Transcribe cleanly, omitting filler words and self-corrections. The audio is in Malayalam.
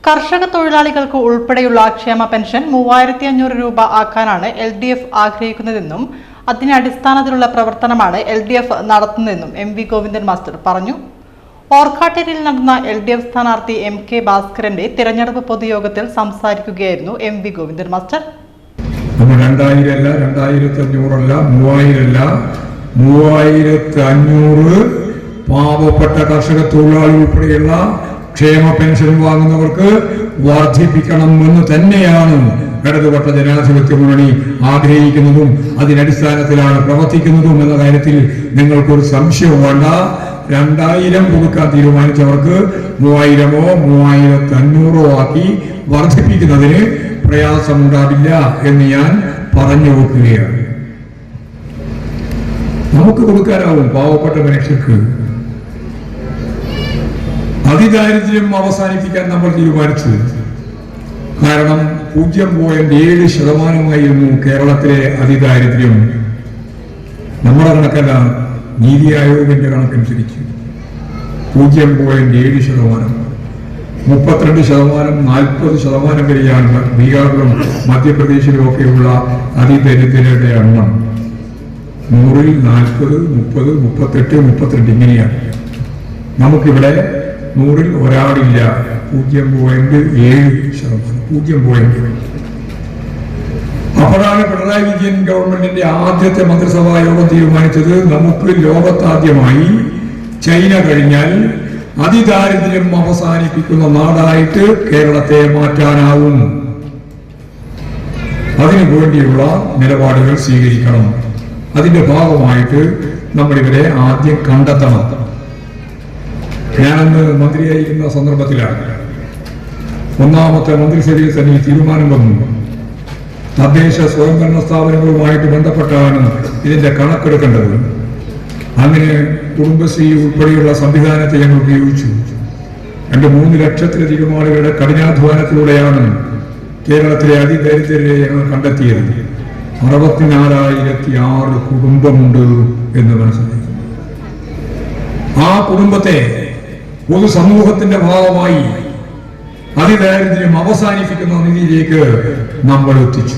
കർഷക തൊഴിലാളികൾക്ക് ഉൾപ്പെടെയുള്ള ക്ഷേമ പെൻഷൻ 3500 രൂപ ആക്കാനാണ് LDF ആഗ്രഹിക്കുന്നതെന്നും അതിന്റെ അടിസ്ഥാനത്തിലുള്ള പ്രവർത്തനമാണ് LDF നടത്തുന്നതെന്നും MV ഗോവിന്ദൻ മാസ്റ്റർ പറഞ്ഞു. ഓർക്കാട്ടേരിയിൽ നടന്ന LDF സ്ഥാനാർത്ഥി MK ഭാസ്കരന്റെ തിരഞ്ഞെടുപ്പ് പൊതുയോഗത്തിൽ സംസാരിക്കുകയായിരുന്നു MV ഗോവിന്ദൻ മാസ്റ്റർ. 2000 അല്ല, 2500 അല്ല, 3000 അല്ല, 3500 പാവപ്പെട്ട കർഷക തൊഴിലാളി ഉൾപ്പെടെയുള്ള ക്ഷേമ പെൻഷൻ വാങ്ങുന്നവർക്ക് വർദ്ധിപ്പിക്കണമെന്ന് തന്നെയാണ് ഇടതുപക്ഷ ജനാധിപത്യ മുന്നണി ആഗ്രഹിക്കുന്നതും അതിനടിസ്ഥാനത്തിലാണ് പ്രവർത്തിക്കുന്നതും എന്ന കാര്യത്തിൽ നിങ്ങൾക്കൊരു സംശയവും വേണ്ട. 2000 കൊടുക്കാൻ തീരുമാനിച്ചവർക്ക് 3000-ഓ 3500-ഓ ആക്കി വർദ്ധിപ്പിക്കുന്നതിന് പ്രയാസമുണ്ടാവില്ല എന്ന് ഞാൻ പറഞ്ഞു വെക്കുകയാണ്. നമുക്ക് കൊടുക്കാനാവും പാവപ്പെട്ട മനുഷ്യർക്ക്. അതിദാരിദ്ര്യം അവസാനിപ്പിക്കാൻ നമ്മൾ തീരുമാനിച്ചു. കാരണം 0.7% കേരളത്തിലെ അതിദാരിദ്ര്യം. നമ്മുടെ കണക്കല്ല, നീതി ആയോഗിന്റെ കണക്കനുസരിച്ച് 0.7%. 32%, 40% വരെയാണ് ബീഹാറിലും മധ്യപ്രദേശിലും ഒക്കെയുള്ള അതിദരിദ്രരുടെ എണ്ണം. 100-ൽ 40, 30, 38, 32 ഇങ്ങനെയാണ്. നമുക്കിവിടെ 100-ൽ ഒരാളില്ല, 0.7%. അപ്പോഴാണ് പിണറായി വിജയൻ ഗവൺമെന്റിന്റെ ആദ്യത്തെ മന്ത്രിസഭാ യോഗം തീരുമാനിച്ചത്, നമുക്ക് ലോകത്താദ്യമായി ചൈന കഴിഞ്ഞാൽ അതിദാരിദ്ര്യം അവസാനിപ്പിക്കുന്ന നാടായിട്ട് കേരളത്തെ മാറ്റാനാവും. അതിനു വേണ്ടിയുള്ള നിലപാടുകൾ സ്വീകരിക്കണം. അതിന്റെ ഭാഗമായിട്ട് നമ്മളിവരെ ആദ്യം കണ്ടെത്തണം. ഞാനന്ന് മന്ത്രിയായിരിക്കുന്ന സന്ദർഭത്തിലാണ് ഒന്നാമത്തെ മന്ത്രിസഭയിൽ തന്നെ തീരുമാനം വന്നു. തദ്ദേശ സ്വയംഭരണ സ്ഥാപനങ്ങളുമായിട്ട് ബന്ധപ്പെട്ടാണ് ഇതിന്റെ കണക്കെടുക്കേണ്ടത്. അങ്ങനെ കുടുംബശ്രീ ഉൾപ്പെടെയുള്ള സംവിധാനത്തെ ഞങ്ങൾ ഉപയോഗിച്ചു. 2-3 ലക്ഷത്തിലധികം ആളുകളുടെ കഠിനാധ്വാനത്തിലൂടെയാണ് കേരളത്തിലെ അതിദരിദ്രരെ ഞങ്ങൾ കണ്ടെത്തിയത്. 64,006 കുടുംബമുണ്ട് എന്ന് മനസ്സിലാക്കി. ആ കുടുംബത്തെ പൊതുസമൂഹത്തിന്റെ ഭാഗമായി അതിദാരിദ്ര്യം അവസാനിപ്പിക്കുന്ന നിധിയിലേക്ക് നമ്മൾ എത്തിച്ചു.